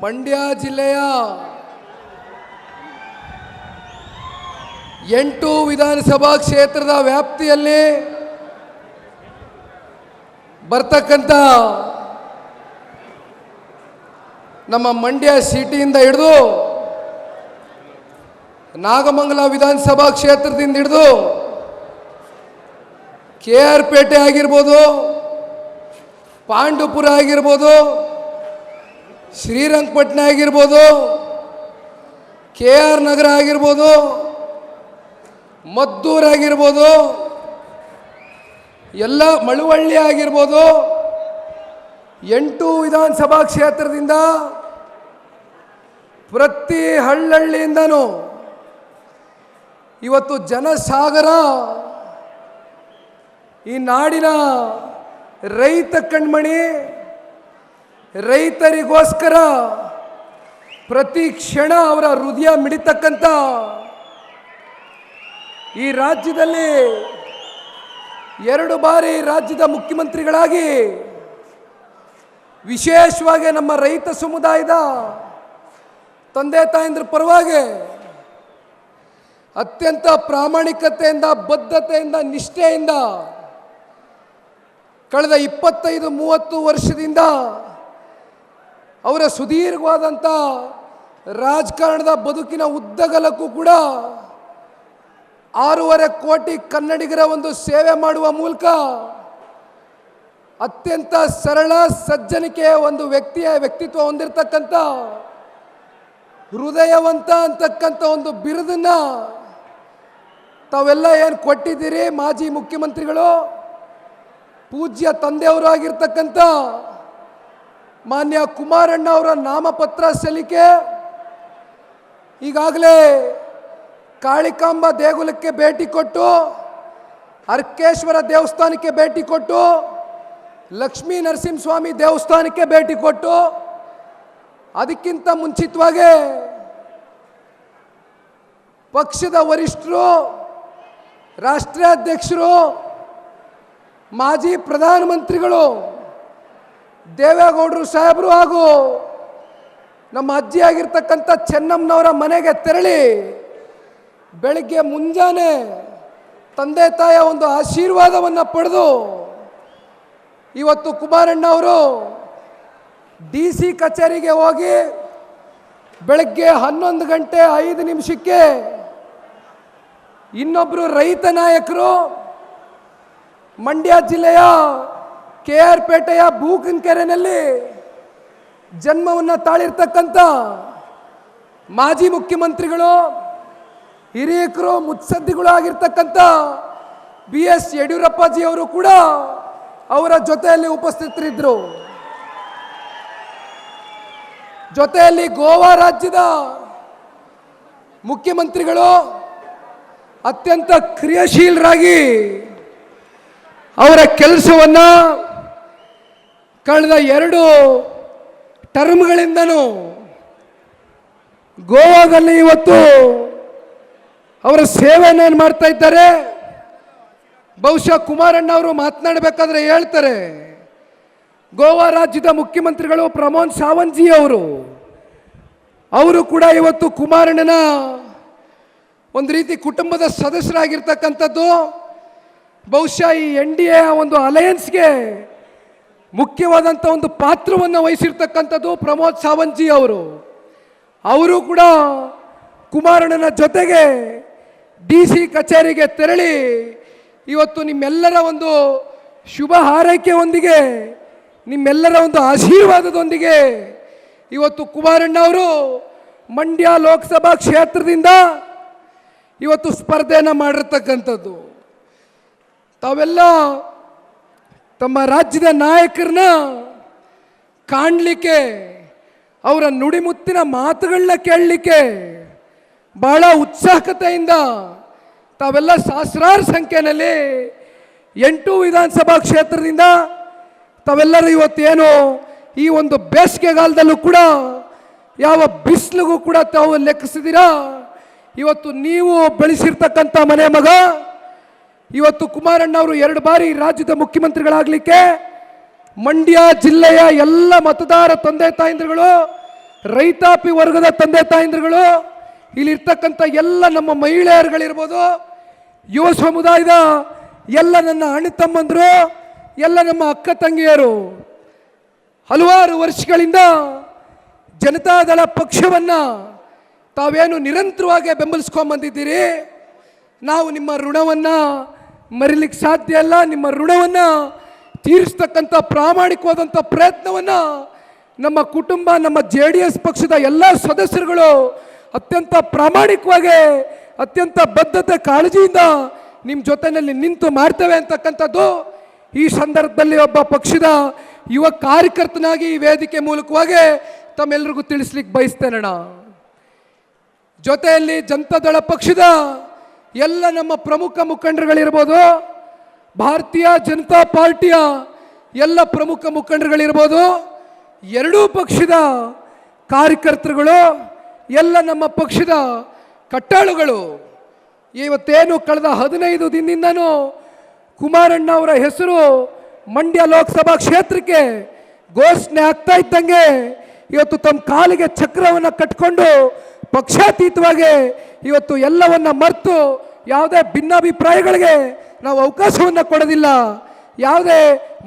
ಮಂಡ್ಯ ಜಿಲ್ಲೆಯ 8 ವಿಧಾನಸಭಾ ಕ್ಷೇತ್ರದ ವ್ಯಾಪ್ತಿಯಲ್ಲಿ ಬರ್ತಕ್ಕಂಥ ನಮ್ಮ ಮಂಡ್ಯ ಸಿಟಿಯಿಂದ ಹಿಡಿದು ನಾಗಮಂಗಲ ವಿಧಾನಸಭಾ ಕ್ಷೇತ್ರದಿಂದ ಹಿಡಿದು KR ಪೇಟೆ ಆಗಿರ್ಬೋದು, ಪಾಂಡುಪುರ ಆಗಿರ್ಬೋದು, ಶ್ರೀರಂಗಪಟ್ಟಣ ಆಗಿರ್ಬೋದು, KR ನಗರ ಆಗಿರ್ಬೋದು, ಮದ್ದೂರು ಆಗಿರ್ಬೋದು, ಎಲ್ಲ ಮಳವಳ್ಳಿ ಆಗಿರ್ಬೋದು, 8 ವಿಧಾನಸಭಾ ಕ್ಷೇತ್ರದಿಂದ ಪ್ರತಿ ಹಳ್ಳಹಳ್ಳಿಯಿಂದನೂ ಇವತ್ತು ಜನಸಾಗರ ಈ ನಾಡಿನ ರೈತ ಕಣ್ಮಣಿ, ರೈತರಿಗೋಸ್ಕರ ಪ್ರತಿ ಕ್ಷಣ ಅವರ ಹೃದಯ ಮಿಡಿತಕ್ಕಂಥ ಈ ರಾಜ್ಯದಲ್ಲಿ 2 ಬಾರಿ ರಾಜ್ಯದ ಮುಖ್ಯಮಂತ್ರಿಗಳಾಗಿ ವಿಶೇಷವಾಗಿ ನಮ್ಮ ರೈತ ಸಮುದಾಯದ ತಂದೆ ತಾಯಂದ್ರ ಪರವಾಗಿ ಅತ್ಯಂತ ಪ್ರಾಮಾಣಿಕತೆಯಿಂದ, ಬದ್ಧತೆಯಿಂದ, ನಿಷ್ಠೆಯಿಂದ ಕಳೆದ 25-30 ವರ್ಷದಿಂದ ಅವರ ಸುದೀರ್ಘವಾದಂಥ ರಾಜಕಾರಣದ ಬದುಕಿನ ಉದ್ದಗಲಕ್ಕೂ ಕೂಡ 6.5 ಕೋಟಿ ಕನ್ನಡಿಗರ ಒಂದು ಸೇವೆ ಮಾಡುವ ಮೂಲಕ ಅತ್ಯಂತ ಸರಳ ಸಜ್ಜನಿಕೆಯ ಒಂದು ವ್ಯಕ್ತಿತ್ವ ಹೊಂದಿರತಕ್ಕಂಥ ಹೃದಯವಂತ ಅಂತಕ್ಕಂಥ ಒಂದು ಬಿರುದನ್ನ ತಾವೆಲ್ಲ ಏನು ಕೊಟ್ಟಿದ್ದೀರಿ. ಮಾಜಿ ಮುಖ್ಯಮಂತ್ರಿಗಳು, ಪೂಜ್ಯ ತಂದೆಯವರು ಆಗಿರ್ತಕ್ಕಂಥ ಮಾನ್ಯ ಕುಮಾರಣ್ಣ ಅವರ ನಾಮಪತ್ರ ಸಲ್ಲಿಕೆ ಈಗಾಗಲೇ ಕಾಳಿಕಾಂಬ ದೇಗುಲಕ್ಕೆ ಭೇಟಿ ಕೊಟ್ಟು, ಅರ್ಕೇಶ್ವರ ದೇವಸ್ಥಾನಕ್ಕೆ ಭೇಟಿ ಕೊಟ್ಟು, ಲಕ್ಷ್ಮೀ ನರಸಿಂಹಸ್ವಾಮಿ ದೇವಸ್ಥಾನಕ್ಕೆ ಭೇಟಿ ಕೊಟ್ಟು, ಅದಕ್ಕಿಂತ ಮುಂಚಿತವಾಗಿ ಪಕ್ಷದ ವರಿಷ್ಠರು, ರಾಷ್ಟ್ರಾಧ್ಯಕ್ಷರು, ಮಾಜಿ ಪ್ರಧಾನಮಂತ್ರಿಗಳು ದೇವೇಗೌಡರು ಸಾಹೇಬರು ಹಾಗೂ ನಮ್ಮ ಅಜ್ಜಿ ಆಗಿರ್ತಕ್ಕಂಥ ಚೆನ್ನಮ್ಮನವರ ಮನೆಗೆ ತೆರಳಿ ಬೆಳಗ್ಗೆ ಮುಂಜಾನೆ ತಂದೆ ತಾಯಿಯ ಒಂದು ಆಶೀರ್ವಾದವನ್ನು ಪಡೆದು ಇವತ್ತು ಕುಮಾರಣ್ಣ ಅವರು DC ಕಚೇರಿಗೆ ಹೋಗಿ ಬೆಳಗ್ಗೆ 11 ಗಂಟೆ 5 ನಿಮಿಷಕ್ಕೆ ಇನ್ನೊಬ್ಬರು ರೈತ ನಾಯಕರು ಮಂಡ್ಯ ಜಿಲ್ಲೆಯ KR ಪೇಟೆಯ ಬೂಕನಕೆರೆಯಲ್ಲಿ ಜನ್ಮವನ್ನು ತಾಳಿರ್ತಕ್ಕಂಥ ಮಾಜಿ ಮುಖ್ಯಮಂತ್ರಿಗಳು, ಹಿರಿಯಕರು, ಮುತ್ಸದ್ದಿಗಳು ಆಗಿರ್ತಕ್ಕಂಥ BS ಯಡಿಯೂರಪ್ಪಾಜಿ ಅವರು ಕೂಡ ಅವರ ಜೊತೆಯಲ್ಲಿ ಉಪಸ್ಥಿತರಿದ್ದರು. ಜೊತೆಯಲ್ಲಿ ಗೋವಾ ರಾಜ್ಯದ ಮುಖ್ಯಮಂತ್ರಿಗಳು ಅತ್ಯಂತ ಕ್ರಿಯಾಶೀಲರಾಗಿ ಅವರ ಕೆಲಸವನ್ನ ಕಳೆದ 2 ಟರ್ಮ್ಗಳಿಂದನೂ ಗೋವಾದಲ್ಲಿ ಇವತ್ತು ಅವರ ಸೇವೆಯನ್ನು ಮಾಡ್ತಾ ಇದ್ದಾರೆ. ಬಹುಶಃ ಕುಮಾರಣ್ಣ ಅವರು ಮಾತನಾಡಬೇಕಾದ್ರೆ ಹೇಳ್ತಾರೆ, ಗೋವಾ ರಾಜ್ಯದ ಮುಖ್ಯಮಂತ್ರಿಗಳು ಪ್ರಮೋದ್ ಸಾವಂತ್ ಅವರು ಕೂಡ ಇವತ್ತು ಕುಮಾರಣ್ಣನ ಒಂದು ರೀತಿ ಕುಟುಂಬದ ಸದಸ್ಯರಾಗಿರ್ತಕ್ಕಂಥದ್ದು. ಬಹುಶಃ ಈ NDA ಒಂದು ಅಲಯನ್ಸ್ಗೆ ಮುಖ್ಯವಾದಂಥ ಒಂದು ಪಾತ್ರವನ್ನು ವಹಿಸಿರ್ತಕ್ಕಂಥದ್ದು ಪ್ರಮೋದ್ ಸಾವಂತ್ ಅವರು ಕೂಡ ಕುಮಾರಣ್ಣನ ಜೊತೆಗೆ DC ಕಚೇರಿಗೆ ತೆರಳಿ ಇವತ್ತು ನಿಮ್ಮೆಲ್ಲರ ಒಂದು ಶುಭ ಹಾರೈಕೆಯೊಂದಿಗೆ, ನಿಮ್ಮೆಲ್ಲರ ಒಂದು ಆಶೀರ್ವಾದದೊಂದಿಗೆ ಇವತ್ತು ಕುಮಾರಣ್ಣ ಅವರು ಮಂಡ್ಯ ಲೋಕಸಭಾ ಕ್ಷೇತ್ರದಿಂದ ಇವತ್ತು ಸ್ಪರ್ಧೆಯನ್ನು ಮಾಡಿರ್ತಕ್ಕಂಥದ್ದು. ತಾವೆಲ್ಲ ತಮ್ಮ ರಾಜ್ಯದ ನಾಯಕರನ್ನ ಕಾಣಲಿಕ್ಕೆ, ಅವರ ನುಡಿಮುತ್ತಿನ ಮಾತುಗಳನ್ನ ಕೇಳಲಿಕ್ಕೆ ಬಹಳ ಉತ್ಸಾಹಕತೆಯಿಂದ ತಾವೆಲ್ಲ ಸಹಸ್ರಾರು ಸಂಖ್ಯೆಯಲ್ಲಿ 8 ವಿಧಾನಸಭಾ ಕ್ಷೇತ್ರದಿಂದ ತಾವೆಲ್ಲರೂ ಇವತ್ತೇನು ಈ ಒಂದು ಬೇಸಿಗೆಗಾಲದಲ್ಲೂ ಕೂಡ ಯಾವ ಬಿಸಿಲಿಗೂ ಕೂಡ ತಾವು ಲೆಕ್ಕಿಸಿದ್ದೀರಾ. ಇವತ್ತು ನೀವು ಬೆಳೆಸಿರ್ತಕ್ಕಂಥ ಮನೆ ಮಗ ಇವತ್ತು ಕುಮಾರಣ್ಣ ಅವರು 2 ಬಾರಿ ರಾಜ್ಯದ ಮುಖ್ಯಮಂತ್ರಿಗಳಾಗಲಿಕ್ಕೆ ಮಂಡ್ಯ ಜಿಲ್ಲೆಯ ಎಲ್ಲ ಮತದಾರ ತಂದೆ ತಾಯಂದಿರುಗಳು ರೈತಾಪಿ ವರ್ಗದ ತಂದೆ ತಾಯಂದಿರುಗಳು, ಇಲ್ಲಿರ್ತಕ್ಕಂಥ ಎಲ್ಲ ನಮ್ಮ ಮಹಿಳೆಯರುಗಳಿರ್ಬೋದು, ಯುವ ಸಮುದಾಯದ ಎಲ್ಲ ನನ್ನ ಅಣ್ಣ ತಮ್ಮಂದರು, ಎಲ್ಲ ನಮ್ಮ ಅಕ್ಕ ತಂಗಿಯರು, ಹಲವಾರು ವರ್ಷಗಳಿಂದ ಜನತಾದಳ ಪಕ್ಷವನ್ನು ತಾವೇನು ನಿರಂತರವಾಗಿ ಬೆಂಬಲಿಸ್ಕೊಂಡ್ಬಂದಿದ್ದೀರಿ. ನಾವು ನಿಮ್ಮ ಋಣವನ್ನು ಮರಿಲಿಕ್ಕೆ ಸಾಧ್ಯ ಇಲ್ಲ. ನಿಮ್ಮ ಋಣವನ್ನು ತೀರಿಸ್ತಕ್ಕಂಥ ಪ್ರಾಮಾಣಿಕವಾದಂಥ ಪ್ರಯತ್ನವನ್ನು ನಮ್ಮ ಕುಟುಂಬ, ನಮ್ಮ JDS ಪಕ್ಷದ ಎಲ್ಲ ಸದಸ್ಯರುಗಳು ಅತ್ಯಂತ ಪ್ರಾಮಾಣಿಕವಾಗಿ, ಅತ್ಯಂತ ಬದ್ಧತೆ ಕಾಳಜಿಯಿಂದ ನಿಮ್ಮ ಜೊತೆಯಲ್ಲಿ ನಿಂತು ಮಾಡ್ತೇವೆ ಅಂತಕ್ಕಂಥದ್ದು ಈ ಸಂದರ್ಭದಲ್ಲಿ ಒಬ್ಬ ಪಕ್ಷದ ಯುವ ಕಾರ್ಯಕರ್ತನಾಗಿ ಈ ವೇದಿಕೆ ಮೂಲಕವಾಗಿ ತಮ್ಮೆಲ್ಲರಿಗೂ ತಿಳಿಸ್ಲಿಕ್ಕೆ ಬಯಸ್ತೇನಣ್ಣ. ಜೊತೆಯಲ್ಲಿ ಜನತಾದಳ ಪಕ್ಷದ ಎಲ್ಲ ನಮ್ಮ ಪ್ರಮುಖ ಮುಖಂಡರುಗಳಿರ್ಬೋದು, ಭಾರತೀಯ ಜನತಾ ಪಾರ್ಟಿಯ ಎಲ್ಲ ಪ್ರಮುಖ ಮುಖಂಡರುಗಳಿರ್ಬೋದು, ಎರಡೂ ಪಕ್ಷದ ಕಾರ್ಯಕರ್ತರುಗಳು, ಎಲ್ಲ ನಮ್ಮ ಪಕ್ಷದ ಕಟ್ಟಾಳುಗಳು, ಇವತ್ತೇನು ಕಳೆದ 15 ದಿನದಿಂದನೂ ಕುಮಾರಣ್ಣ ಅವರ ಹೆಸರು ಮಂಡ್ಯ ಲೋಕಸಭಾ ಕ್ಷೇತ್ರಕ್ಕೆ ಘೋಷಣೆ ಆಗ್ತಾ ಇದ್ದಂಗೆ ಇವತ್ತು ತಮ್ಮ ಕಾಲಿಗೆ ಚಕ್ರವನ್ನು ಕಟ್ಕೊಂಡು ಪಕ್ಷಾತೀತವಾಗಿ ಇವತ್ತು ಎಲ್ಲವನ್ನ ಮರೆತು ಯಾವುದೇ ಭಿನ್ನಾಭಿಪ್ರಾಯಗಳಿಗೆ ನಾವು ಅವಕಾಶವನ್ನು ಕೊಡೋದಿಲ್ಲ, ಯಾವುದೇ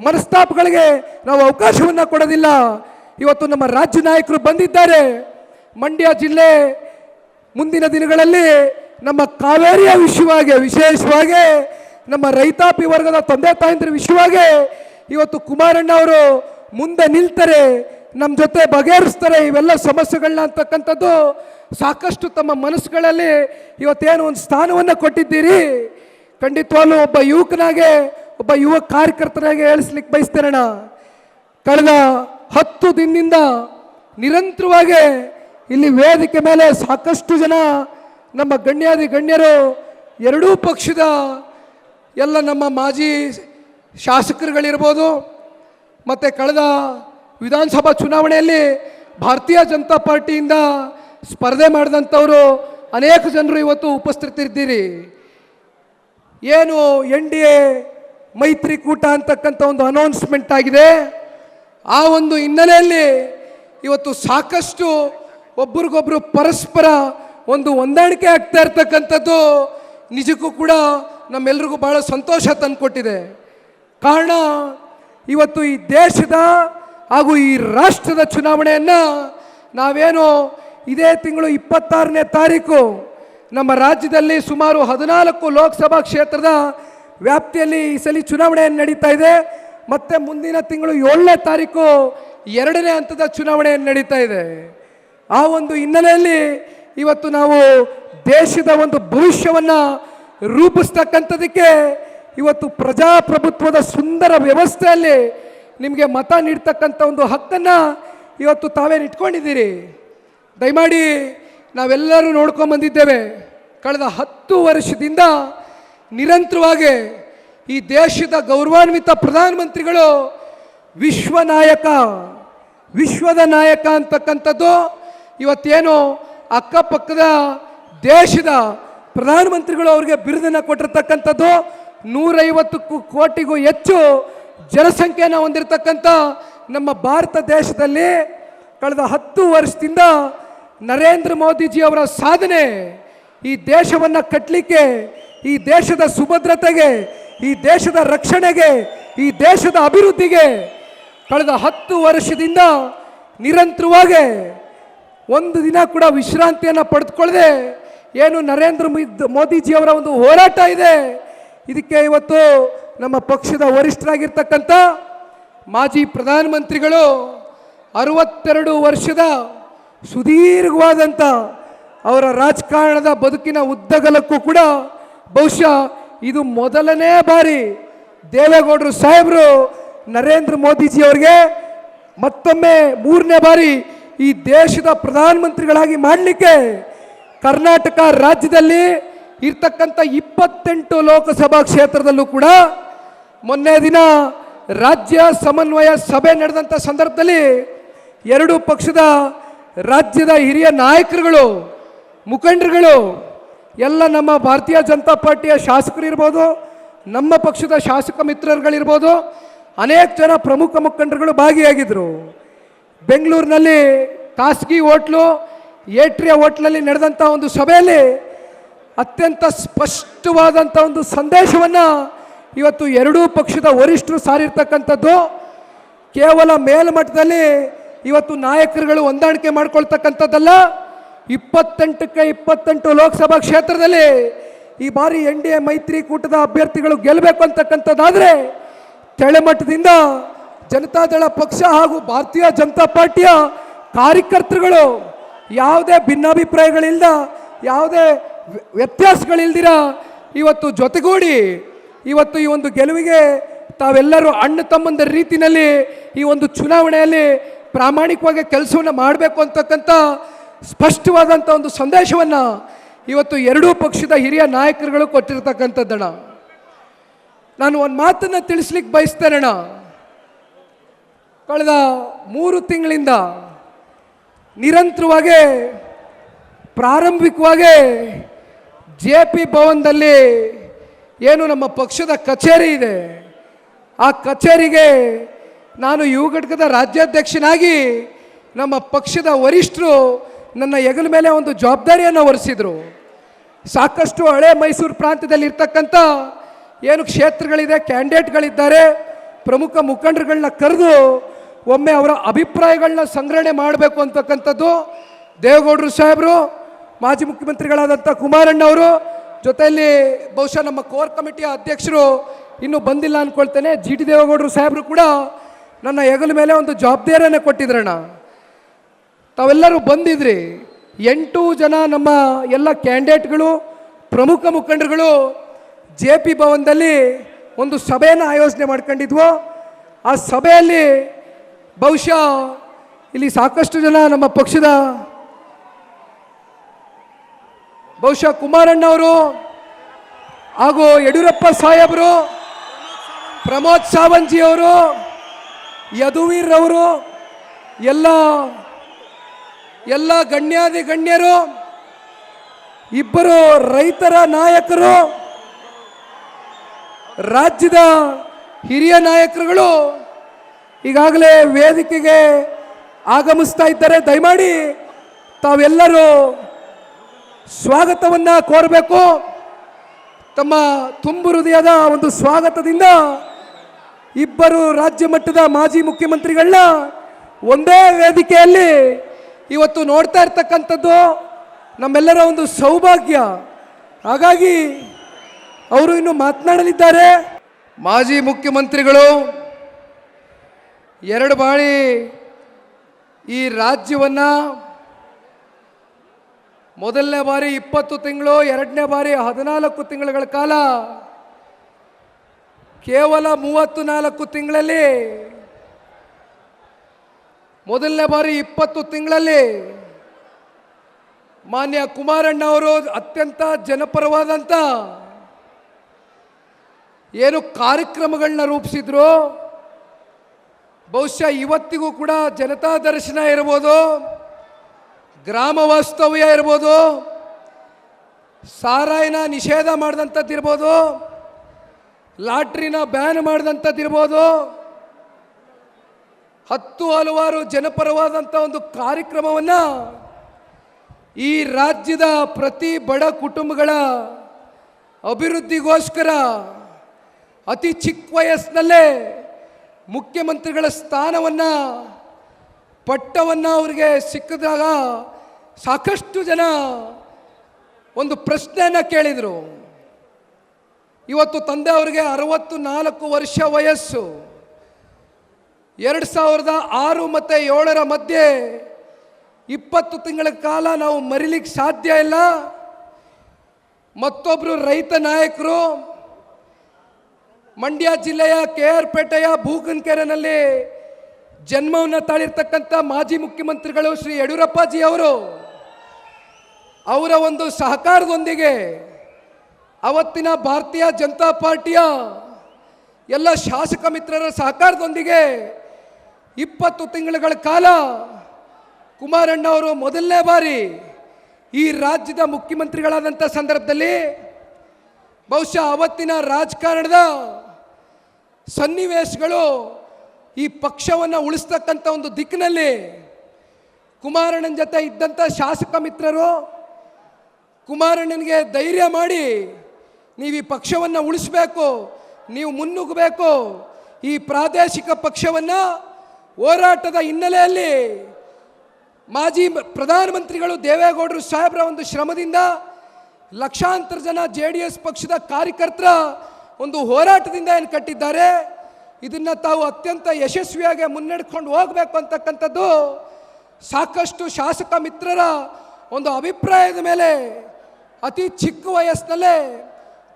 ಮನಸ್ತಾಪಗಳಿಗೆ ನಾವು ಅವಕಾಶವನ್ನು ಕೊಡೋದಿಲ್ಲ. ಇವತ್ತು ನಮ್ಮ ರಾಜ್ಯ ನಾಯಕರು ಬಂದಿದ್ದಾರೆ. ಮಂಡ್ಯ ಜಿಲ್ಲೆ ಮುಂದಿನ ದಿನಗಳಲ್ಲಿ ನಮ್ಮ ಕಾವೇರಿಯ ವಿಷಯವಾಗಿ, ವಿಶೇಷವಾಗಿ ನಮ್ಮ ರೈತಾಪಿ ವರ್ಗದ ತಂದೆ ತಾಯಂದಿರ ವಿಷಯವಾಗಿ ಇವತ್ತು ಕುಮಾರಣ್ಣ ಅವರು ಮುಂದೆ ನಿಲ್ತಾರೆ, ನಮ್ಮ ಜೊತೆ ಬಗೆಹರಿಸ್ತಾರೆ ಇವೆಲ್ಲ ಸಮಸ್ಯೆಗಳನ್ನ ಅಂತಕ್ಕಂಥದ್ದು ಸಾಕಷ್ಟು ತಮ್ಮ ಮನಸ್ಸುಗಳಲ್ಲಿ ಇವತ್ತೇನು ಒಂದು ಸ್ಥಾನವನ್ನು ಕೊಟ್ಟಿದ್ದೀರಿ. ಖಂಡಿತವಾಗ್ಲೂ ಒಬ್ಬ ಯುವಕನಾಗೆ, ಒಬ್ಬ ಯುವ ಕಾರ್ಯಕರ್ತನಾಗೆ ಹೇಳಿಸ್ಲಿಕ್ಕೆ ಬಯಸ್ತೇನಣ್ಣ. ಕಳೆದ 10 ದಿನದಿಂದ ನಿರಂತರವಾಗಿ ಇಲ್ಲಿ ವೇದಿಕೆ ಮೇಲೆ ಸಾಕಷ್ಟು ಜನ ನಮ್ಮ ಗಣ್ಯರು, ಎರಡೂ ಪಕ್ಷದ ಎಲ್ಲ ನಮ್ಮ ಮಾಜಿ ಶಾಸಕರುಗಳಿರ್ಬೋದು, ಮತ್ತು ಕಳೆದ ವಿಧಾನಸಭಾ ಚುನಾವಣೆಯಲ್ಲಿ ಭಾರತೀಯ ಜನತಾ ಪಾರ್ಟಿಯಿಂದ ಸ್ಪರ್ಧೆ ಮಾಡಿದಂಥವರು ಅನೇಕ ಜನರು ಇವತ್ತು ಉಪಸ್ಥಿತರಿದ್ದೀರಿ. ಏನು NDA ಮೈತ್ರಿಕೂಟ ಅಂತಕ್ಕಂಥ ಒಂದು ಅನೌನ್ಸ್ಮೆಂಟ್ ಆಗಿದೆ. ಆ ಒಂದು ಹಿನ್ನೆಲೆಯಲ್ಲಿ ಇವತ್ತು ಸಾಕಷ್ಟು ಒಬ್ರಿಗೊಬ್ರು ಪರಸ್ಪರ ಒಂದು ಹೊಂದಾಣಿಕೆ ಆಗ್ತಾ ಇರ್ತಕ್ಕಂಥದ್ದು ನಿಜಕ್ಕೂ ಕೂಡ ನಮ್ಮೆಲ್ರಿಗೂ ಭಾಳ ಸಂತೋಷ ತಂದುಕೊಟ್ಟಿದೆ. ಕಾರಣ ಇವತ್ತು ಈ ದೇಶದ ಹಾಗೂ ಈ ರಾಷ್ಟ್ರದ ಚುನಾವಣೆಯನ್ನು ನಾವೇನು ಇದೇ ತಿಂಗಳು 26ನೇ ತಾರೀಕು ನಮ್ಮ ರಾಜ್ಯದಲ್ಲಿ ಸುಮಾರು 14 ಲೋಕಸಭಾ ಕ್ಷೇತ್ರದ ವ್ಯಾಪ್ತಿಯಲ್ಲಿ ಈ ಸಲ ಚುನಾವಣೆ ನಡೀತಾ ಇದೆ. ಮತ್ತು ಮುಂದಿನ ತಿಂಗಳು 7ನೇ ತಾರೀಕು 2ನೇ ಹಂತದ ಚುನಾವಣೆ ನಡೀತಾ ಇದೆ. ಆ ಒಂದು ಹಿನ್ನೆಲೆಯಲ್ಲಿ ಇವತ್ತು ನಾವು ದೇಶದ ಒಂದು ಭವಿಷ್ಯವನ್ನು ರೂಪಿಸ್ತಕ್ಕಂಥದಕ್ಕೆ ಇವತ್ತು ಪ್ರಜಾಪ್ರಭುತ್ವದ ಸುಂದರ ವ್ಯವಸ್ಥೆಯಲ್ಲಿ ನಿಮಗೆ ಮತ ನೀಡ್ತಕ್ಕಂಥ ಒಂದು ಹಕ್ಕನ್ನು ಇವತ್ತು ತಾವೇನು ಇಟ್ಕೊಂಡಿದ್ದೀರಿ. ದಯಮಾಡಿ ನಾವೆಲ್ಲರೂ ನೋಡ್ಕೊಂಬಂದಿದ್ದೇವೆ. ಕಳೆದ 10 ವರ್ಷದಿಂದ ನಿರಂತರವಾಗಿ ಈ ದೇಶದ ಗೌರವಾನ್ವಿತ ಪ್ರಧಾನಮಂತ್ರಿಗಳು ವಿಶ್ವದ ನಾಯಕ ಅಂತಕ್ಕಂಥದ್ದು ಇವತ್ತೇನು ಅಕ್ಕಪಕ್ಕದ ದೇಶದ ಪ್ರಧಾನಮಂತ್ರಿಗಳು ಅವರಿಗೆ ಬಿರುದನ್ನು ಕೊಟ್ಟಿರ್ತಕ್ಕಂಥದ್ದು. 150 ಕೋಟಿಗೂ ಹೆಚ್ಚು ಜನಸಂಖ್ಯೆಯನ್ನು ಹೊಂದಿರತಕ್ಕಂಥ ನಮ್ಮ ಭಾರತ ದೇಶದಲ್ಲಿ ಕಳೆದ 10 ವರ್ಷದಿಂದ ನರೇಂದ್ರ ಮೋದಿಜಿ ಅವರ ಸಾಧನೆ ಈ ದೇಶವನ್ನು ಕಟ್ಟಲಿಕ್ಕೆ, ಈ ದೇಶದ ಸುಭದ್ರತೆಗೆ, ಈ ದೇಶದ ರಕ್ಷಣೆಗೆ, ಈ ದೇಶದ ಅಭಿವೃದ್ಧಿಗೆ ಕಳೆದ 10 ವರ್ಷದಿಂದ ನಿರಂತರವಾಗಿ ಒಂದು ದಿನ ಕೂಡ ವಿಶ್ರಾಂತಿಯನ್ನು ಪಡೆದುಕೊಳ್ಳದೆ ಏನು ನರೇಂದ್ರ ಮೋದಿಜಿಯವರ ಒಂದು ಹೋರಾಟ ಇದೆ. ಇದಕ್ಕೆ ಇವತ್ತು ನಮ್ಮ ಪಕ್ಷದ ವರಿಷ್ಠರಾಗಿರ್ತಕ್ಕಂಥ ಮಾಜಿ ಪ್ರಧಾನಮಂತ್ರಿಗಳು 62 ವರ್ಷದ ಸುದೀರ್ಘವಾದಂಥ ಅವರ ರಾಜಕಾರಣದ ಬದುಕಿನ ಉದ್ದಗಲಕ್ಕೂ ಕೂಡ ಬಹುಶಃ ಇದು ಮೊದಲನೇ ಬಾರಿ ದೇವೇಗೌಡರು ಸಾಹೇಬರು ನರೇಂದ್ರ ಮೋದಿಜಿಯವರಿಗೆ ಮತ್ತೊಮ್ಮೆ 3ನೇ ಬಾರಿ ಈ ದೇಶದ ಪ್ರಧಾನಮಂತ್ರಿಗಳಾಗಿ ಮಾಡಲಿಕ್ಕೆ ಕರ್ನಾಟಕ ರಾಜ್ಯದಲ್ಲಿ ಇರ್ತಕ್ಕಂಥ 28 ಲೋಕಸಭಾ ಕ್ಷೇತ್ರದಲ್ಲೂ ಕೂಡ ಮೊನ್ನೆ ದಿನ ರಾಜ್ಯ ಸಮನ್ವಯ ಸಭೆ ನಡೆದಂಥ ಸಂದರ್ಭದಲ್ಲಿ ಎರಡೂ ಪಕ್ಷದ ರಾಜ್ಯದ ಹಿರಿಯ ನಾಯಕರುಗಳು, ಮುಖಂಡರುಗಳು, ಎಲ್ಲ ನಮ್ಮ ಭಾರತೀಯ ಜನತಾ ಪಾರ್ಟಿಯ ಶಾಸಕರು ಇರ್ಬೋದು, ನಮ್ಮ ಪಕ್ಷದ ಶಾಸಕ ಮಿತ್ರರುಗಳಿರ್ಬೋದು, ಅನೇಕ ಜನ ಪ್ರಮುಖ ಮುಖಂಡರುಗಳು ಭಾಗಿಯಾಗಿದ್ದರು. ಬೆಂಗಳೂರಿನಲ್ಲಿ ಖಾಸಗಿ ಹೋಟ್ಲು ಏಟ್ರಿಯ ಹೋಟ್ಲಲ್ಲಿ ನಡೆದಂಥ ಒಂದು ಸಭೆಯಲ್ಲಿ ಅತ್ಯಂತ ಸ್ಪಷ್ಟವಾದಂಥ ಒಂದು ಸಂದೇಶವನ್ನು ಇವತ್ತು ಎರಡೂ ಪಕ್ಷದ ವರಿಷ್ಠರು ಸಾರಿರ್ತಕ್ಕಂಥದ್ದು. ಕೇವಲ ಮೇಲ್ಮಟ್ಟದಲ್ಲಿ ಇವತ್ತು ನಾಯಕರುಗಳು ಹೊಂದಾಣಿಕೆ ಮಾಡ್ಕೊಳ್ತಕ್ಕಂಥದ್ದಲ್ಲ. 28ಕ್ಕೆ 28 ಲೋಕಸಭಾ ಕ್ಷೇತ್ರದಲ್ಲಿ ಈ ಬಾರಿ NDA ಮೈತ್ರಿಕೂಟದ ಅಭ್ಯರ್ಥಿಗಳು ಗೆಲ್ಲಬೇಕು ಅಂತಕ್ಕಂಥದ್ದಾದರೆ ಕೆಳಮಟ್ಟದಿಂದ ಜನತಾದಳ ಪಕ್ಷ ಹಾಗೂ ಭಾರತೀಯ ಜನತಾ ಪಾರ್ಟಿಯ ಕಾರ್ಯಕರ್ತರುಗಳು ಯಾವುದೇ ಭಿನ್ನಾಭಿಪ್ರಾಯಗಳಿಲ್ಲದ, ಯಾವುದೇ ವ್ಯತ್ಯಾಸಗಳಿಲ್ದಿರ ಇವತ್ತು ಜೊತೆಗೂಡಿ ಇವತ್ತು ಈ ಒಂದು ಗೆಲುವಿಗೆ ತಾವೆಲ್ಲರೂ ಅಣ್ಣ ತಮ್ಮಂದರ ರೀತಿಯಲ್ಲಿ ಈ ಒಂದು ಚುನಾವಣೆಯಲ್ಲಿ ಪ್ರಾಮಾಣಿಕವಾಗಿ ಕೆಲಸವನ್ನು ಮಾಡಬೇಕು ಅಂತಕ್ಕಂಥ ಸ್ಪಷ್ಟವಾದಂಥ ಒಂದು ಸಂದೇಶವನ್ನು ಇವತ್ತು ಎರಡೂ ಪಕ್ಷದ ಹಿರಿಯ ನಾಯಕರುಗಳು ಕೊಟ್ಟಿರ್ತಕ್ಕಂಥದ್ದಣ್ಣ. ನಾನು ಒಂದು ಮಾತನ್ನು ತಿಳಿಸ್ಲಿಕ್ಕೆ ಬಯಸ್ತೇನಣ್ಣ. ಕಳೆದ 3 ತಿಂಗಳಿಂದ ನಿರಂತರವಾಗಿ ಪ್ರಾರಂಭಿಕವಾಗಿ JP ಭವನದಲ್ಲಿ ಏನು ನಮ್ಮ ಪಕ್ಷದ ಕಚೇರಿ ಇದೆ, ಆ ಕಚೇರಿಗೆ ನಾನು ಯುವ ಘಟಕದ ರಾಜ್ಯಾಧ್ಯಕ್ಷನಾಗಿ ನಮ್ಮ ಪಕ್ಷದ ವರಿಷ್ಠರು ನನ್ನ ಹೆಗಲ ಮೇಲೆ ಒಂದು ಜವಾಬ್ದಾರಿಯನ್ನು ಹೊರಿಸಿದರು. ಸಾಕಷ್ಟು ಹಳೆ ಮೈಸೂರು ಪ್ರಾಂತ್ಯದಲ್ಲಿ ಇರ್ತಕ್ಕಂಥ ಏನು ಕ್ಷೇತ್ರಗಳಿದೆ, ಕ್ಯಾಂಡಿಡೇಟ್ಗಳಿದ್ದಾರೆ, ಪ್ರಮುಖ ಮುಖಂಡರುಗಳನ್ನ ಕರೆದು ಒಮ್ಮೆ ಅವರ ಅಭಿಪ್ರಾಯಗಳನ್ನ ಸಂಗ್ರಹಣೆ ಮಾಡಬೇಕು ಅಂತಕ್ಕಂಥದ್ದು ದೇವೇಗೌಡರು ಸಾಹೇಬರು, ಮಾಜಿ ಮುಖ್ಯಮಂತ್ರಿಗಳಾದಂಥ ಕುಮಾರಣ್ಣವರು, ಜೊತೆಯಲ್ಲಿ ಬಹುಶಃ ನಮ್ಮ ಕೋರ್ ಕಮಿಟಿಯ ಅಧ್ಯಕ್ಷರು ಇನ್ನೂ ಬಂದಿಲ್ಲ ಅಂದ್ಕೊಳ್ತೇನೆ, GT ದೇವೇಗೌಡರು ಸಾಹೇಬರು ಕೂಡ ನನ್ನ ಹೆಗಲ ಮೇಲೆ ಒಂದು ಜವಾಬ್ದಾರಿಯನ್ನು ಕೊಟ್ಟಿದ್ರಣ್ಣ. ತಾವೆಲ್ಲರೂ ಬಂದಿದ್ರಿ. 8 ಜನ ನಮ್ಮ ಎಲ್ಲ ಕ್ಯಾಂಡಿಡೇಟ್ಗಳು, ಪ್ರಮುಖ ಮುಖಂಡರುಗಳು JP ಭವನದಲ್ಲಿ ಒಂದು ಸಭೆಯನ್ನು ಆಯೋಜನೆ ಮಾಡ್ಕೊಂಡಿದ್ವು. ಆ ಸಭೆಯಲ್ಲಿ ಬಹುಶಃ ಇಲ್ಲಿ ಸಾಕಷ್ಟು ಜನ ನಮ್ಮ ಪಕ್ಷದ ಬಹುಶಃ ಕುಮಾರಣ್ಣವರು ಹಾಗೂ ಯಡಿಯೂರಪ್ಪ ಸಾಹೇಬರು, ಪ್ರಮೋದ್ ಸಾವಂತ್ ಅವರು, ಯದುವೀರ್ ಅವರು, ಎಲ್ಲ ಗಣ್ಯಾದಿ ಗಣ್ಯರು, ಇಬ್ಬರು ರೈತರ ನಾಯಕರು, ರಾಜ್ಯದ ಹಿರಿಯ ನಾಯಕರುಗಳು ಈಗಾಗಲೇ ವೇದಿಕೆಗೆ ಆಗಮಿಸ್ತಾ ಇದ್ದಾರೆ. ದಯಮಾಡಿ ತಾವೆಲ್ಲರೂ ಸ್ವಾಗತವನ್ನು ಕೋರಬೇಕು. ತಮ್ಮ ತುಂಬು ಹೃದಯದ ಒಂದು ಸ್ವಾಗತದಿಂದ ಇಬ್ಬರು ರಾಜ್ಯ ಮಟ್ಟದ ಮಾಜಿ ಮುಖ್ಯಮಂತ್ರಿಗಳನ್ನ ಒಂದೇ ವೇದಿಕೆಯಲ್ಲಿ ಇವತ್ತು ನೋಡ್ತಾ ಇರ್ತಕ್ಕಂಥದ್ದು ನಮ್ಮೆಲ್ಲರ ಒಂದು ಸೌಭಾಗ್ಯ. ಹಾಗಾಗಿ ಅವರು ಇನ್ನು ಮಾತನಾಡಲಿದ್ದಾರೆ. ಮಾಜಿ ಮುಖ್ಯಮಂತ್ರಿಗಳು 2 ಬಾರಿ ಈ ರಾಜ್ಯವನ್ನು, ಮೊದಲನೇ ಬಾರಿ 20 ತಿಂಗಳು, ಎರಡನೇ ಬಾರಿ 14 ತಿಂಗಳ ಕಾಲ, ಕೇವಲ 34 ತಿಂಗಳಲ್ಲಿ, ಮೊದಲನೇ ಬಾರಿ 20 ತಿಂಗಳಲ್ಲಿ ಮಾನ್ಯ ಕುಮಾರಣ್ಣ ಅವರು ಅತ್ಯಂತ ಜನಪರವಾದಂಥ ಏನು ಕಾರ್ಯಕ್ರಮಗಳನ್ನ ರೂಪಿಸಿದ್ರು. ಬಹುಶಃ ಇವತ್ತಿಗೂ ಕೂಡ ಜನತಾ ದರ್ಶನ ಇರ್ಬೋದು, ಗ್ರಾಮ ವಾಸ್ತವ್ಯ ಇರ್ಬೋದು, ಸಾರಾಯಿನ ನಿಷೇಧ ಮಾಡಿದಂಥದ್ದಿರ್ಬೋದು, ಲಾಟ್ರಿನ ಬ್ಯಾನ್ ಮಾಡಿದಂಥದ್ದಿರ್ಬೋದು, ಹಲವಾರು ಜನಪರವಾದಂಥ ಒಂದು ಕಾರ್ಯಕ್ರಮವನ್ನು ಈ ರಾಜ್ಯದ ಪ್ರತಿ ಬಡ ಕುಟುಂಬಗಳ ಅಭಿವೃದ್ಧಿಗೋಸ್ಕರ ಅತಿ ಚಿಕ್ಕ ವಯಸ್ಸಿನಲ್ಲೇ ಮುಖ್ಯಮಂತ್ರಿಗಳ ಸ್ಥಾನವನ್ನು, ಪಟ್ಟವನ್ನು ಅವರಿಗೆ ಸಿಕ್ಕಿದಾಗ ಸಾಕಷ್ಟು ಜನ ಒಂದು ಪ್ರಶ್ನೆಯನ್ನು ಕೇಳಿದರು. ಇವತ್ತು ತಂದೆ ಅವರಿಗೆ 64 ವರ್ಷ ವಯಸ್ಸು. 2006 ಮತ್ತು 2007 ಮಧ್ಯೆ 20 ತಿಂಗಳ ಕಾಲ ನಾವು ಮರಿಲಿಕ್ಕೆ ಸಾಧ್ಯ ಇಲ್ಲ. ಮತ್ತೊಬ್ಬರು ರೈತ ನಾಯಕರು ಮಂಡ್ಯ ಜಿಲ್ಲೆಯ KR ಪೇಟೆಯ ಬೂಕನಕೆರೆನಲ್ಲಿ ಜನ್ಮವನ್ನು ತಾಳಿರ್ತಕ್ಕಂಥ ಮಾಜಿ ಮುಖ್ಯಮಂತ್ರಿಗಳು ಶ್ರೀ ಯಡಿಯೂರಪ್ಪಾಜಿ ಅವರು, ಅವರ ಒಂದು ಸಹಕಾರದೊಂದಿಗೆ ಅವತ್ತಿನ ಭಾರತೀಯ ಜನತಾ ಪಾರ್ಟಿಯ ಎಲ್ಲ ಶಾಸಕ ಮಿತ್ರರ ಸಹಕಾರದೊಂದಿಗೆ 20 ತಿಂಗಳ ಕಾಲ ಕುಮಾರಣ್ಣ ಅವರು ಮೊದಲನೇ ಬಾರಿ ಈ ರಾಜ್ಯದ ಮುಖ್ಯಮಂತ್ರಿಗಳಾದಂಥ ಸಂದರ್ಭದಲ್ಲಿ ಬಹುಶಃ ಅವತ್ತಿನ ರಾಜಕಾರಣದ ಸನ್ನಿವೇಶಗಳು ಈ ಪಕ್ಷವನ್ನು ಉಳಿಸ್ತಕ್ಕಂಥ ಒಂದು ದಿಕ್ಕಿನಲ್ಲಿ ಕುಮಾರಣ್ಣನ ಜೊತೆ ಇದ್ದಂಥ ಶಾಸಕ ಮಿತ್ರರು ಕುಮಾರಣ್ಣನಿಗೆ ಧೈರ್ಯ ಮಾಡಿ ನೀವು ಈ ಪಕ್ಷವನ್ನು ಉಳಿಸಬೇಕು, ನೀವು ಮುನ್ನುಗ್ಗಬೇಕು, ಈ ಪ್ರಾದೇಶಿಕ ಪಕ್ಷವನ್ನು ಹೋರಾಟದ ಹಿನ್ನೆಲೆಯಲ್ಲಿ ಮಾಜಿ ಪ್ರಧಾನಮಂತ್ರಿಗಳು ದೇವೇಗೌಡರು ಸಾಹೇಬರ ಒಂದು ಶ್ರಮದಿಂದ ಲಕ್ಷಾಂತರ ಜನ JDS ಪಕ್ಷದ ಕಾರ್ಯಕರ್ತರ ಒಂದು ಹೋರಾಟದಿಂದ ಏನು ಕಟ್ಟಿದ್ದಾರೆ, ಇದನ್ನು ತಾವು ಅತ್ಯಂತ ಯಶಸ್ವಿಯಾಗಿ ಮುನ್ನಡೆದುಕೊಂಡು ಹೋಗಬೇಕು ಅಂತಕ್ಕಂಥದ್ದು ಸಾಕಷ್ಟು ಶಾಸಕ ಮಿತ್ರರ ಒಂದು ಅಭಿಪ್ರಾಯದ ಮೇಲೆ ಅತಿ ಚಿಕ್ಕ ವಯಸ್ಸಿನಲ್ಲೇ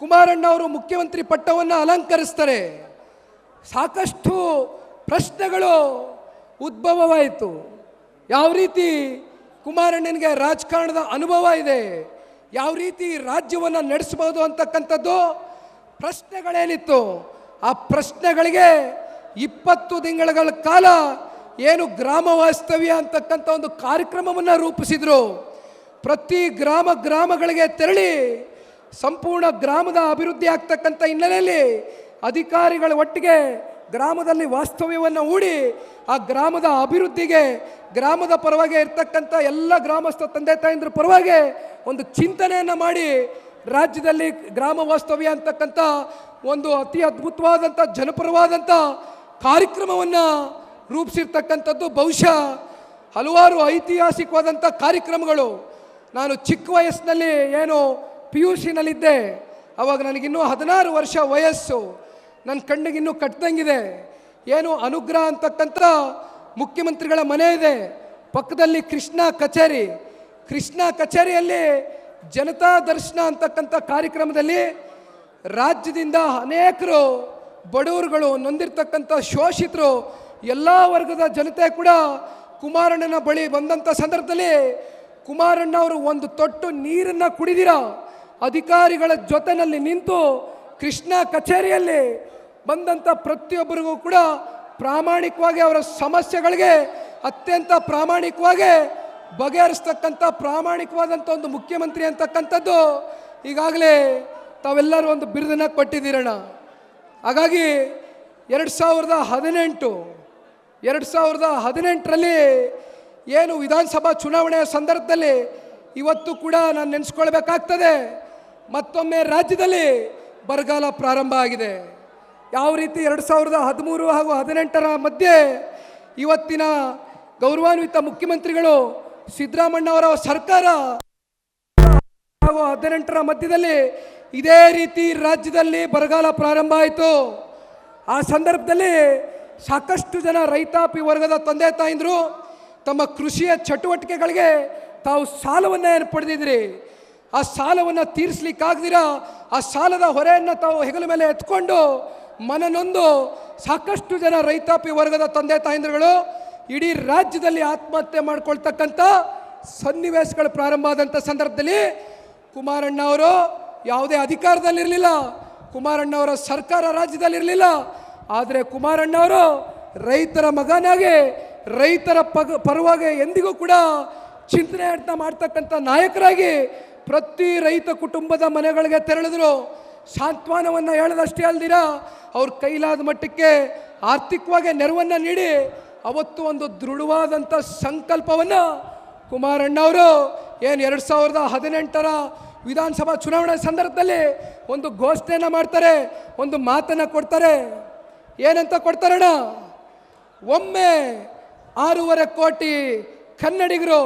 ಕುಮಾರಣ್ಣ ಅವರು ಮುಖ್ಯಮಂತ್ರಿ ಪಟ್ಟವನ್ನು ಅಲಂಕರಿಸ್ತಾರೆ. ಸಾಕಷ್ಟು ಪ್ರಶ್ನೆಗಳು ಉದ್ಭವವಾಯಿತು. ಯಾವ ರೀತಿ ಕುಮಾರಣ್ಣನಿಗೆ ರಾಜಕಾರಣದ ಅನುಭವ ಇದೆ, ಯಾವ ರೀತಿ ರಾಜ್ಯವನ್ನು ನಡೆಸಬಹುದು ಅಂತಕ್ಕಂಥದ್ದು ಪ್ರಶ್ನೆಗಳೇನಿತ್ತು. ಆ ಪ್ರಶ್ನೆಗಳಿಗೆ 20 ತಿಂಗಳ ಕಾಲ ಏನು ಗ್ರಾಮ ವಾಸ್ತವ್ಯ ಅಂತಕ್ಕಂಥ ಒಂದು ಕಾರ್ಯಕ್ರಮವನ್ನು ರೂಪಿಸಿದರು. ಪ್ರತಿ ಗ್ರಾಮಗಳಿಗೆ ತೆರಳಿ ಸಂಪೂರ್ಣ ಗ್ರಾಮದ ಅಭಿವೃದ್ಧಿ ಆಗ್ತಕ್ಕಂಥ ಹಿನ್ನೆಲೆಯಲ್ಲಿ ಅಧಿಕಾರಿಗಳ ಒಟ್ಟಿಗೆ ಗ್ರಾಮದಲ್ಲಿ ವಾಸ್ತವ್ಯವನ್ನು ಹೂಡಿ ಆ ಗ್ರಾಮದ ಅಭಿವೃದ್ಧಿಗೆ ಗ್ರಾಮದ ಪರವಾಗಿ ಇರ್ತಕ್ಕಂಥ ಎಲ್ಲ ಗ್ರಾಮಸ್ಥ ತಂದೆ ತಾಯಂದ್ರ ಪರವಾಗಿ ಒಂದು ಚಿಂತನೆಯನ್ನು ಮಾಡಿ ರಾಜ್ಯದಲ್ಲಿ ಗ್ರಾಮ ವಾಸ್ತವ್ಯ ಅಂತಕ್ಕಂಥ ಒಂದು ಅತಿ ಅದ್ಭುತವಾದಂಥ ಜನಪರವಾದಂಥ ಕಾರ್ಯಕ್ರಮವನ್ನು ರೂಪಿಸಿರ್ತಕ್ಕಂಥದ್ದು ಬಹುಶಃ ಹಲವಾರು ಐತಿಹಾಸಿಕವಾದಂಥ ಕಾರ್ಯಕ್ರಮಗಳು. ನಾನು ಚಿಕ್ಕ ವಯಸ್ಸಿನಲ್ಲಿ ಏನು PUCನಲ್ಲಿದ್ದೆ, ಆವಾಗ ನನಗಿನ್ನೂ 16 ವರ್ಷ ವಯಸ್ಸು, ನನ್ನ ಕಣ್ಣಿಗಿನ್ನೂ ಕಟ್ಟದಂಗಿದೆ. ಏನು ಅನುಗ್ರಹ ಅಂತಕ್ಕಂಥ ಮುಖ್ಯಮಂತ್ರಿಗಳ ಮನೆ ಇದೆ, ಪಕ್ಕದಲ್ಲಿ ಕೃಷ್ಣ ಕಚೇರಿಯಲ್ಲಿ ಜನತಾ ದರ್ಶನ ಅಂತಕ್ಕಂಥ ಕಾರ್ಯಕ್ರಮದಲ್ಲಿ ರಾಜ್ಯದಿಂದ ಅನೇಕರು ಬಡವರುಗಳು, ನೊಂದಿರ್ತಕ್ಕಂಥ ಶೋಷಿತರು, ಎಲ್ಲ ವರ್ಗದ ಜನತೆ ಕೂಡ ಕುಮಾರಣ್ಣನ ಬಳಿ ಬಂದಂಥ ಸಂದರ್ಭದಲ್ಲಿ ಕುಮಾರಣ್ಣ ಅವರು ಒಂದು ತೊಟ್ಟು ನೀರನ್ನು ಕುಡಿದಿರ ಅಧಿಕಾರಿಗಳ ಜೊತೆಯಲ್ಲಿ ನಿಂತು ಕೃಷ್ಣ ಕಚೇರಿಯಲ್ಲಿ ಬಂದಂಥ ಪ್ರತಿಯೊಬ್ಬರಿಗೂ ಕೂಡ ಪ್ರಾಮಾಣಿಕವಾಗಿ ಅವರ ಸಮಸ್ಯೆಗಳಿಗೆ ಅತ್ಯಂತ ಪ್ರಾಮಾಣಿಕವಾಗಿ ಬಗೆಹರಿಸ್ತಕ್ಕಂಥ ಪ್ರಾಮಾಣಿಕವಾದಂಥ ಒಂದು ಮುಖ್ಯಮಂತ್ರಿ ಅಂತಕ್ಕಂಥದ್ದು ಈಗಾಗಲೇ ತಾವೆಲ್ಲರೂ ಒಂದು ಬಿರುದನ್ನು ಕೊಟ್ಟಿದ್ದೀರಣ್ಣ. ಹಾಗಾಗಿ 2018ರಲ್ಲಿ ಏನು ವಿಧಾನಸಭಾ ಚುನಾವಣೆಯ ಸಂದರ್ಭದಲ್ಲಿ ಇವತ್ತು ಕೂಡ ನಾನು ನೆನೆಸ್ಕೊಳ್ಬೇಕಾಗ್ತದೆ, ಮತ್ತೊಮ್ಮೆ ರಾಜ್ಯದಲ್ಲಿ ಬರಗಾಲ ಪ್ರಾರಂಭ ಆಗಿದೆ. ಯಾವ ರೀತಿ 2013 ಹಾಗೂ 2018ರ ಮಧ್ಯೆ ಇವತ್ತಿನ ಗೌರವಾನ್ವಿತ ಮುಖ್ಯಮಂತ್ರಿಗಳು ಸಿದ್ದರಾಮಣ್ಣವರ ಸರ್ಕಾರ ಹಾಗೂ 2018ರ ಮಧ್ಯದಲ್ಲಿ ಇದೇ ರೀತಿ ರಾಜ್ಯದಲ್ಲಿ ಬರಗಾಲ ಪ್ರಾರಂಭ ಆಯಿತು. ಆ ಸಂದರ್ಭದಲ್ಲಿ ಸಾಕಷ್ಟು ಜನ ರೈತಾಪಿ ವರ್ಗದ ತಂದೆ ತಾಯಂದರು ತಮ್ಮ ಕೃಷಿಯ ಚಟುವಟಿಕೆಗಳಿಗೆ ತಾವು ಸಾಲವನ್ನು ಏನು ಪಡೆದಿದ್ರಿ, ಆ ಸಾಲವನ್ನು ತೀರಿಸಲಿಕ್ಕಾಗದಿರ ಆ ಸಾಲದ ಹೊರೆಯನ್ನು ತಾವು ಹೆಗಲ ಮೇಲೆ ಎತ್ಕೊಂಡು ಮನನೊಂದು ಸಾಕಷ್ಟು ಜನ ರೈತಾಪಿ ವರ್ಗದ ತಂದೆ ತಾಯಂದಿರುಗಳು ಇಡೀ ರಾಜ್ಯದಲ್ಲಿ ಆತ್ಮಹತ್ಯೆ ಮಾಡ್ಕೊಳ್ತಕ್ಕಂಥ ಸನ್ನಿವೇಶಗಳು ಪ್ರಾರಂಭ ಆದಂಥ ಸಂದರ್ಭದಲ್ಲಿ ಕುಮಾರಣ್ಣ ಅವರು ಯಾವುದೇ ಅಧಿಕಾರದಲ್ಲಿರಲಿಲ್ಲ, ಕುಮಾರಣ್ಣವರ ಸರ್ಕಾರ ರಾಜ್ಯದಲ್ಲಿರಲಿಲ್ಲ. ಆದರೆ ಕುಮಾರಣ್ಣವರು ರೈತರ ಮಗನಾಗಿ ರೈತರ ಪರವಾಗಿ ಎಂದಿಗೂ ಕೂಡ ಚಿಂತನೆ ಮಾಡ್ತಕ್ಕಂಥ ನಾಯಕರಾಗಿ ಪ್ರತಿ ರೈತ ಕುಟುಂಬದ ಮನೆಗಳಿಗೆ ತೆರಳಿದ್ರು. ಸಾಂತ್ವನವನ್ನು ಹೇಳದಷ್ಟೇ ಅಲ್ದಿರ ಅವ್ರ ಕೈಲಾದ ಮಟ್ಟಕ್ಕೆ ಆರ್ಥಿಕವಾಗಿ ನೆರವನ್ನು ನೀಡಿ ಅವತ್ತು ಒಂದು ದೃಢವಾದಂಥ ಸಂಕಲ್ಪವನ್ನು ಕುಮಾರಣ್ಣವರು ಏನು 2018ರ ವಿಧಾನಸಭಾ ಚುನಾವಣೆ ಸಂದರ್ಭದಲ್ಲಿ ಒಂದು ಘೋಷಣೆಯನ್ನು ಮಾಡ್ತಾರೆ, ಒಂದು ಮಾತನ್ನು ಕೊಡ್ತಾರೆ. ಏನಂತ ಕೊಡ್ತಾರಣ್ಣ? ಒಮ್ಮೆ 6.5 ಕೋಟಿ ಕನ್ನಡಿಗರು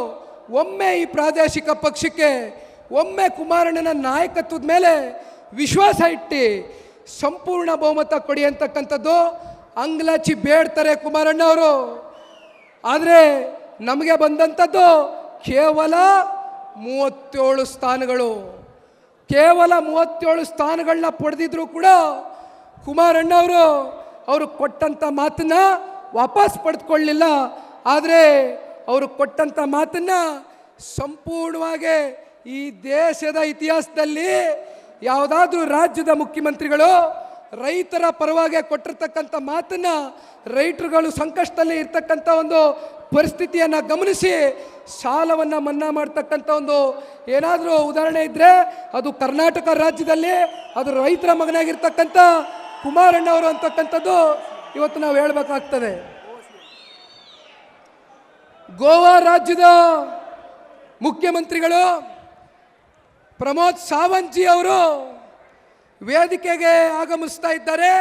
ಒಮ್ಮೆ ಈ ಪ್ರಾದೇಶಿಕ ಪಕ್ಷಕ್ಕೆ ಒಮ್ಮೆ ಕುಮಾರಣ್ಣನ ನಾಯಕತ್ವದ ಮೇಲೆ ವಿಶ್ವಾಸ ಇಟ್ಟು ಸಂಪೂರ್ಣ ಬಹುಮತ ಕೊಡಿ ಅಂತಕ್ಕಂಥದ್ದು ಅಂಗ್ಲಾಚಿ ಬೇಡ್ತಾರೆ ಕುಮಾರಣ್ಣವರು. ಆದರೆ ನಮಗೆ ಬಂದಂಥದ್ದು ಕೇವಲ 37 ಸ್ಥಾನಗಳು. ಕೇವಲ 37 ಸ್ಥಾನಗಳನ್ನ ಪಡೆದಿದ್ರು ಕೂಡ ಕುಮಾರಣ್ಣವರು ಅವರು ಕೊಟ್ಟಂಥ ಮಾತನ್ನು ವಾಪಸ್ ಪಡೆದುಕೊಳ್ಳಲಿಲ್ಲ. ಆದರೆ ಅವರು ಕೊಟ್ಟಂಥ ಮಾತನ್ನು ಸಂಪೂರ್ಣವಾಗಿ ಈ ದೇಶದ ಇತಿಹಾಸದಲ್ಲಿ ಯಾವುದಾದ್ರೂ ರಾಜ್ಯದ ಮುಖ್ಯಮಂತ್ರಿಗಳು ರೈತರ ಪರವಾಗಿ ಕೊಟ್ಟಿರ್ತಕ್ಕಂಥ ಮಾತನ್ನು, ರೈತರುಗಳು ಸಂಕಷ್ಟದಲ್ಲಿ ಇರ್ತಕ್ಕಂಥ ಒಂದು ಪರಿಸ್ಥಿತಿಯನ್ನು ಗಮನಿಸಿ ಸಾಲವನ್ನು ಮನ್ನಾ ಮಾಡ್ತಕ್ಕಂಥ ಒಂದು ಏನಾದರೂ ಉದಾಹರಣೆ ಇದ್ದರೆ ಅದು ಕರ್ನಾಟಕ ರಾಜ್ಯದಲ್ಲಿ ಅದು ರೈತರ ಮಗನಾಗಿರ್ತಕ್ಕಂಥ ಕುಮಾರಣ್ಣವರು ಅಂತಕ್ಕಂಥದ್ದು ಇವತ್ತು ನಾವು ಹೇಳಬೇಕಾಗ್ತದೆ. ಗೋವಾ ರಾಜ್ಯದ ಮುಖ್ಯಮಂತ್ರಿಗಳು ಪ್ರಮೋದ್ ಸಾವಂತ್ ಜಿ ಅವರು ವೇದಿಕೆಗೆ ಆಗಮಿಸ್ತಾ ಇದ್ದಾರೆ.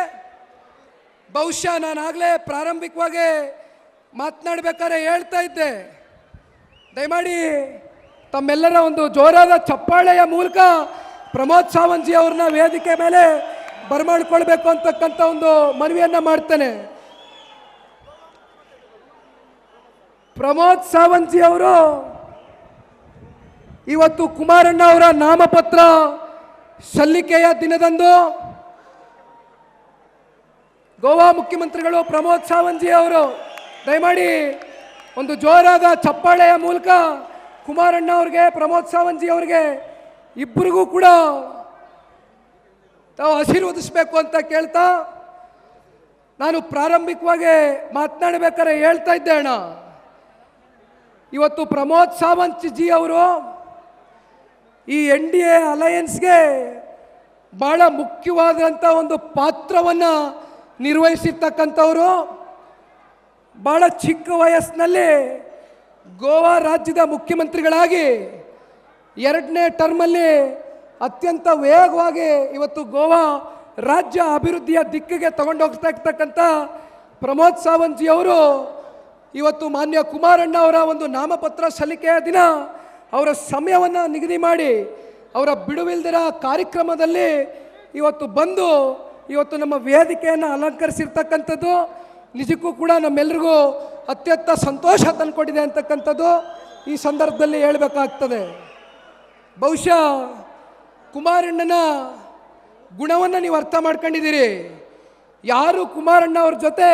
ಬಹುಶಃ ನಾನು ಆಗಲೇ ಪ್ರಾರಂಭಿಕವಾಗಿ ಮಾತನಾಡಬೇಕಾದ್ರೆ ಹೇಳ್ತಾ ಇದ್ದೆ, ದಯಮಾಡಿ ತಮ್ಮೆಲ್ಲರ ಒಂದು ಜೋರಾದ ಚಪ್ಪಾಳೆಯ ಮೂಲಕ ಪ್ರಮೋದ್ ಸಾವಂತ್ ಜಿ ಅವ್ರನ್ನ ವೇದಿಕೆ ಮೇಲೆ ಬರಮಾಡ್ಕೊಳ್ಬೇಕು ಅಂತಕ್ಕಂಥ ಒಂದು ಮನವಿಯನ್ನು ಮಾಡ್ತೇನೆ. ಪ್ರಮೋದ್ ಸಾವಂತ್ ಜಿ ಅವರು ಇವತ್ತು ಕುಮಾರಣ್ಣ ಅವರ ನಾಮಪತ್ರ ಸಲ್ಲಿಕೆಯ ದಿನದಂದು ಗೋವಾ ಮುಖ್ಯಮಂತ್ರಿಗಳು ಪ್ರಮೋದ್ ಸಾವಂತ್ ಜಿ ಅವರು ದಯಮಾಡಿ ಒಂದು ಜೋರಾದ ಚಪ್ಪಾಳೆಯ ಮೂಲಕ ಕುಮಾರಣ್ಣ ಅವ್ರಿಗೆ, ಪ್ರಮೋದ್ ಸಾವಂತ್ ಜಿ ಅವರಿಗೆ ಇಬ್ಬರಿಗೂ ಕೂಡ ತಾವು ಆಶೀರ್ವದಿಸಬೇಕು ಅಂತ ಕೇಳ್ತಾ ನಾನು ಪ್ರಾರಂಭಿಕವಾಗಿ ಮಾತನಾಡಬೇಕಾದ್ರೆ ಹೇಳ್ತಾ ಇದ್ದೆ ಅಣ್ಣ, ಇವತ್ತು ಪ್ರಮೋದ್ ಸಾವಂತ್ ಜಿ ಅವರು ಈ NDA ಅಲಯನ್ಸ್ಗೆ ಭಾಳ ಮುಖ್ಯವಾದಂಥ ಒಂದು ಪಾತ್ರವನ್ನು ನಿರ್ವಹಿಸಿರ್ತಕ್ಕಂಥವರು. ಭಾಳ ಚಿಕ್ಕ ವಯಸ್ಸಿನಲ್ಲಿ ಗೋವಾ ರಾಜ್ಯದ ಮುಖ್ಯಮಂತ್ರಿಗಳಾಗಿ 2ನೇ ಟರ್ಮಲ್ಲಿ ಅತ್ಯಂತ ವೇಗವಾಗಿ ಇವತ್ತು ಗೋವಾ ರಾಜ್ಯ ಅಭಿವೃದ್ಧಿಯ ದಿಕ್ಕಿಗೆ ತಗೊಂಡೋಗ್ತಾ ಇರ್ತಕ್ಕಂಥ ಪ್ರಮೋದ್ ಸಾವಂತ್ ಜಿ ಅವರು ಇವತ್ತು ಮಾನ್ಯ ಕುಮಾರಣ್ಣ ಅವರ ಒಂದು ನಾಮಪತ್ರ ಸಲ್ಲಿಕೆಯ ದಿನ ಅವರ ಸಮಯವನ್ನು ನಿಗದಿ ಮಾಡಿ ಅವರ ಬಿಡುವಿಲ್ದಿರ ಕಾರ್ಯಕ್ರಮದಲ್ಲಿ ಇವತ್ತು ಬಂದು ಇವತ್ತು ನಮ್ಮ ವೇದಿಕೆಯನ್ನು ಅಲಂಕರಿಸಿರ್ತಕ್ಕಂಥದ್ದು ನಿಜಕ್ಕೂ ಕೂಡ ನಮ್ಮೆಲ್ಲರಿಗೂ ಅತ್ಯಂತ ಸಂತೋಷ ತಂದುಕೊಟ್ಟಿದೆ ಅಂತಕ್ಕಂಥದ್ದು ಈ ಸಂದರ್ಭದಲ್ಲಿ ಹೇಳಬೇಕಾಗ್ತದೆ. ಬಹುಶಃ ಕುಮಾರಣ್ಣನ ಗುಣವನ್ನು ನೀವು ಅರ್ಥ ಮಾಡ್ಕೊಂಡಿದ್ದೀರಿ. ಯಾರು ಕುಮಾರಣ್ಣ ಅವ್ರ ಜೊತೆ,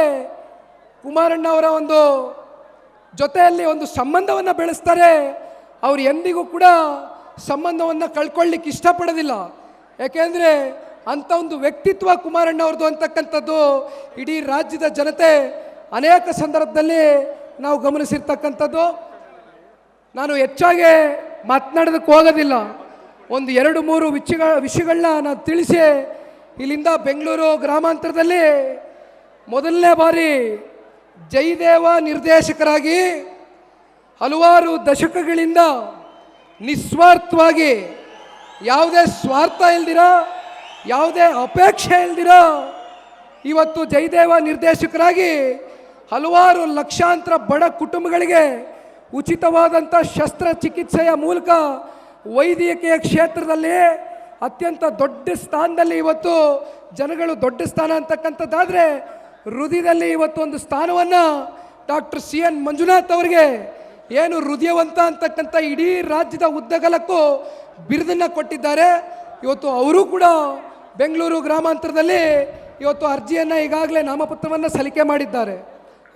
ಕುಮಾರಣ್ಣ ಅವರ ಒಂದು ಜೊತೆಯಲ್ಲಿ ಒಂದು ಸಂಬಂಧವನ್ನು ಬೆಳೆಸ್ತಾರೆ, ಅವ್ರು ಎಂದಿಗೂ ಕೂಡ ಸಂಬಂಧವನ್ನು ಕಳ್ಕೊಳ್ಳಿಕ್ಕೆ ಇಷ್ಟಪಡೋದಿಲ್ಲ. ಯಾಕೆಂದರೆ ಅಂಥ ಒಂದು ವ್ಯಕ್ತಿತ್ವ ಕುಮಾರಣ್ಣ ಅವ್ರದ್ದು ಅಂತಕ್ಕಂಥದ್ದು ಇಡೀ ರಾಜ್ಯದ ಜನತೆ ಅನೇಕ ಸಂದರ್ಭದಲ್ಲಿ ನಾವು ಗಮನಿಸಿರ್ತಕ್ಕಂಥದ್ದು. ನಾನು ಹೆಚ್ಚಾಗಿ ಮಾತನಾಡೋದಕ್ಕೆ ಹೋಗೋದಿಲ್ಲ. ಒಂದು 2-3 ವಿಷಯಗಳನ್ನ ನಾನು ತಿಳಿಸಿ ಇಲ್ಲಿಂದ ಬೆಂಗಳೂರು ಗ್ರಾಮಾಂತರದಲ್ಲಿ ಮೊದಲನೇ ಬಾರಿ ಜಯದೇವ ನಿರ್ದೇಶಕರಾಗಿ ಹಲವಾರು ದಶಕಗಳಿಂದ ನಿಸ್ವಾರ್ಥವಾಗಿ ಯಾವುದೇ ಸ್ವಾರ್ಥ ಇಲ್ದಿರ, ಯಾವುದೇ ಅಪೇಕ್ಷೆ ಇಲ್ದಿರ ಇವತ್ತು ಜಯದೇವ ನಿರ್ದೇಶಕರಾಗಿ ಹಲವಾರು ಲಕ್ಷಾಂತರ ಬಡ ಕುಟುಂಬಗಳಿಗೆ ಉಚಿತವಾದಂಥ ಶಸ್ತ್ರಚಿಕಿತ್ಸೆಯ ಮೂಲಕ ವೈದ್ಯಕೀಯ ಕ್ಷೇತ್ರದಲ್ಲಿ ಅತ್ಯಂತ ದೊಡ್ಡ ಸ್ಥಾನದಲ್ಲಿ ಇವತ್ತು ಜನಗಳು ದೊಡ್ಡ ಸ್ಥಾನ ಅಂತಕ್ಕಂಥದ್ದಾದರೆ ಹೃದಯದಲ್ಲಿ ಇವತ್ತು ಒಂದು ಸ್ಥಾನವನ್ನು ಡಾಕ್ಟರ್ CN ಮಂಜುನಾಥ್ ಅವರಿಗೆ ಏನು ಹೃದಯವಂತ ಅಂತಕ್ಕಂಥ ಇಡೀ ರಾಜ್ಯದ ಉದ್ದಗಲಕ್ಕೂ ಬಿರುದನ್ನು ಕೊಟ್ಟಿದ್ದಾರೆ. ಇವತ್ತು ಅವರು ಕೂಡ ಬೆಂಗಳೂರು ಗ್ರಾಮಾಂತರದಲ್ಲಿ ಇವತ್ತು ಅರ್ಜಿಯನ್ನು ಈಗಾಗಲೇ ನಾಮಪತ್ರವನ್ನು ಸಲ್ಲಿಕೆ ಮಾಡಿದ್ದಾರೆ.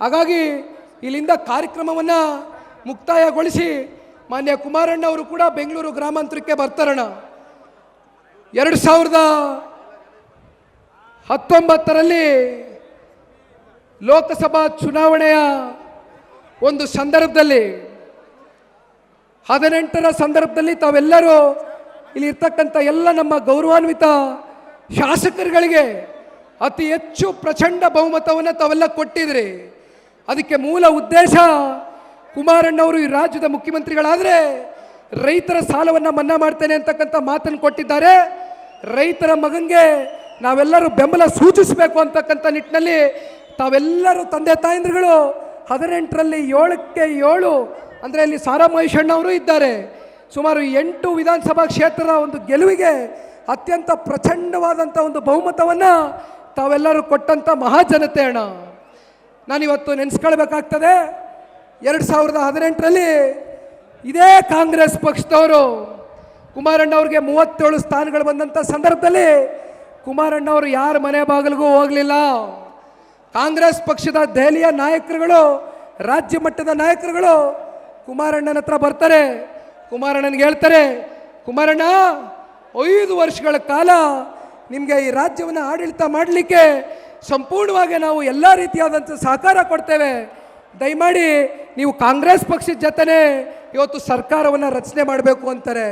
ಹಾಗಾಗಿ ಇಲ್ಲಿಂದ ಕಾರ್ಯಕ್ರಮವನ್ನು ಮುಕ್ತಾಯಗೊಳಿಸಿ ಮಾನ್ಯ ಕುಮಾರಣ್ಣ ಅವರು ಕೂಡ ಬೆಂಗಳೂರು ಗ್ರಾಮಾಂತರಕ್ಕೆ ಬರ್ತಾರಣ. 2019ರಲ್ಲಿ ಲೋಕಸಭಾ ಚುನಾವಣೆಯ ಒಂದು ಸಂದರ್ಭದಲ್ಲಿ 18ರ ಸಂದರ್ಭದಲ್ಲಿ ತಾವೆಲ್ಲರೂ ಇಲ್ಲಿ ಇರ್ತಕ್ಕಂಥ ಎಲ್ಲ ನಮ್ಮ ಗೌರವಾನ್ವಿತ ಶಾಸಕರುಗಳಿಗೆ ಅತಿ ಹೆಚ್ಚು ಪ್ರಚಂಡ ಬಹುಮತವನ್ನು ತಾವೆಲ್ಲ ಕೊಟ್ಟಿದ್ರಿ. ಅದಕ್ಕೆ ಮೂಲ ಉದ್ದೇಶ ಕುಮಾರಣ್ಣವರು ಈ ರಾಜ್ಯದ ಮುಖ್ಯಮಂತ್ರಿಗಳಾದರೆ ರೈತರ ಸಾಲವನ್ನು ಮನ್ನಾ ಮಾಡ್ತೇನೆ ಅಂತಕ್ಕಂಥ ಮಾತನ್ನು ಕೊಟ್ಟಿದ್ದಾರೆ. ರೈತರ ಮಗನಿಗೆ ನಾವೆಲ್ಲರೂ ಬೆಂಬಲ ಸೂಚಿಸಬೇಕು ಅಂತಕ್ಕಂಥ ನಿಟ್ಟಿನಲ್ಲಿ ತಾವೆಲ್ಲರೂ ತಂದೆ ತಾಯಂದ್ರುಗಳು 18ರಲ್ಲಿ 7ಕ್ಕೆ 7 ಅಂದರೆ ಇಲ್ಲಿ ಸಾರಾ ಮಹೇಶಣ್ಣವರು ಇದ್ದಾರೆ. ಸುಮಾರು 8 ವಿಧಾನಸಭಾ ಕ್ಷೇತ್ರದ ಒಂದು ಗೆಲುವಿಗೆ ಅತ್ಯಂತ ಪ್ರಚಂಡವಾದಂಥ ಒಂದು ಬಹುಮತವನ್ನು ತಾವೆಲ್ಲರೂ ಕೊಟ್ಟಂಥ ಮಹಾಜನತೆ ಅಣ್ಣ. ನಾನಿವತ್ತು ನೆನೆಸ್ಕೊಳ್ಬೇಕಾಗ್ತದೆ, 2018ರಲ್ಲಿ ಇದೇ ಕಾಂಗ್ರೆಸ್ ಪಕ್ಷದವರು ಕುಮಾರಣ್ಣವ್ರಿಗೆ 37 ಸ್ಥಾನಗಳು ಬಂದಂಥ ಸಂದರ್ಭದಲ್ಲಿ ಕುಮಾರಣ್ಣವರು ಯಾರ ಮನೆ ಬಾಗಿಲಿಗೂ ಹೋಗಲಿಲ್ಲ. ಕಾಂಗ್ರೆಸ್ ಪಕ್ಷದ ದೆಹಲಿಯ ನಾಯಕರುಗಳು, ರಾಜ್ಯ ಮಟ್ಟದ ನಾಯಕರುಗಳು ಕುಮಾರಣ್ಣನ ಹತ್ರ ಬರ್ತಾರೆ. ಕುಮಾರಣ್ಣನಿಗೆ ಹೇಳ್ತಾರೆ, ಕುಮಾರಣ್ಣ 5 ವರ್ಷಗಳ ಕಾಲ ನಿಮಗೆ ಈ ರಾಜ್ಯವನ್ನು ಆಡಳಿತ ಮಾಡಲಿಕ್ಕೆ ಸಂಪೂರ್ಣವಾಗಿ ನಾವು ಎಲ್ಲ ರೀತಿಯಾದಂಥ ಸಹಕಾರ ಕೊಡ್ತೇವೆ. ದಯಮಾಡಿ ನೀವು ಕಾಂಗ್ರೆಸ್ ಪಕ್ಷದ ಜೊತೆನೇ ಇವತ್ತು ಸರ್ಕಾರವನ್ನು ರಚನೆ ಮಾಡಬೇಕು ಅಂತಾರೆ.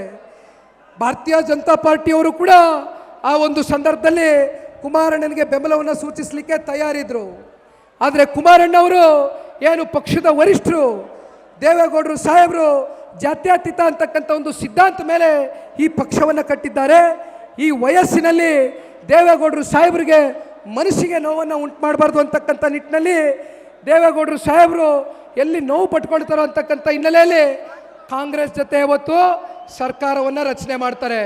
ಭಾರತೀಯ ಜನತಾ ಪಾರ್ಟಿಯವರು ಕೂಡ ಆ ಒಂದು ಸಂದರ್ಭದಲ್ಲಿ ಕುಮಾರಣ್ಣನಿಗೆ ಬೆಂಬಲವನ್ನು ಸೂಚಿಸಲಿಕ್ಕೆ ತಯಾರಿದ್ರು. ಆದರೆ ಕುಮಾರಣ್ಣವರು ಏನು ಪಕ್ಷದ ವರಿಷ್ಠರು, ದೇವೇಗೌಡರು ಸಾಹೇಬರು ಜಾತ್ಯತೀತ ಅಂತಕ್ಕಂಥ ಒಂದು ಸಿದ್ಧಾಂತ ಮೇಲೆ ಈ ಪಕ್ಷವನ್ನು ಕಟ್ಟಿದ್ದಾರೆ. ಈ ವಯಸ್ಸಿನಲ್ಲಿ ದೇವೇಗೌಡರು ಸಾಹೇಬರಿಗೆ ಮನಸ್ಸಿಗೆ ನೋವನ್ನು ಉಂಟು ಮಾಡಬಾರ್ದು ಅಂತಕ್ಕಂಥ ನಿಟ್ಟಿನಲ್ಲಿ ದೇವೇಗೌಡರು ಸಾಹೇಬರು ಎಲ್ಲಿ ನೋವು ಪಟ್ಕೊಳ್ತಾರೋ ಅಂತಕ್ಕಂಥ ಹಿನ್ನೆಲೆಯಲ್ಲಿ ಕಾಂಗ್ರೆಸ್ ಜೊತೆ ಇವತ್ತು ಸರ್ಕಾರವನ್ನು ರಚನೆ ಮಾಡ್ತಾರೆ.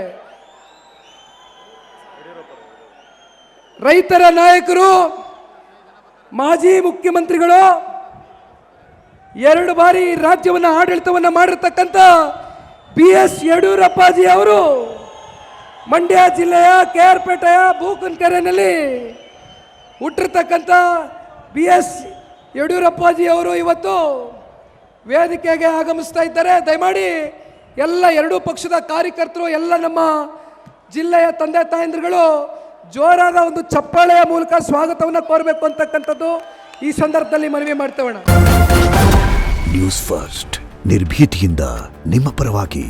ರೈತರ ನಾಯಕರು, ಮಾಜಿ ಮುಖ್ಯಮಂತ್ರಿಗಳು, 2 ಬಾರಿ ರಾಜ್ಯವನ್ನು ಆಡಳಿತವನ್ನು ಮಾಡಿರ್ತಕ್ಕಂಥ BS ಯಡಿಯೂರಪ್ಪಾಜಿ ಅವರು ಮಂಡ್ಯ ಜಿಲ್ಲೆಯ KR-ಪೇಟೆಯ ಬೂಕನಕೆರೆಯಲ್ಲಿ ಹುಟ್ಟಿರ್ತಕ್ಕಂಥ BS ಯಡಿಯೂರಪ್ಪಾಜಿ ಅವರು ಇವತ್ತು ವೇದಿಕೆಗೆ ಆಗಮಿಸ್ತಾ ಇದ್ದಾರೆ. ದಯಮಾಡಿ ಎಲ್ಲ 2 ಪಕ್ಷದ ಕಾರ್ಯಕರ್ತರು, ಎಲ್ಲ ನಮ್ಮ ಜಿಲ್ಲೆಯ ತಂದೆ ತಾಯಂದಿರುಗಳು ಜೋರಾದ ಒಂದು ಚಪ್ಪಾಳೆಯ ಮೂಲಕ ಸ್ವಾಗತವನ್ನು ಕೋರಬೇಕು ಅಂತಕ್ಕಂಥದ್ದು ಈ ಸಂದರ್ಭದಲ್ಲಿ ಮನವಿ ಮಾಡ್ತೇವೆ. ನ್ಯೂಸ್ ಫಸ್ಟ್, ನಿರ್ಭೀತಿಯಿಂದ ನಿಮ್ಮ ಪರವಾಗಿ.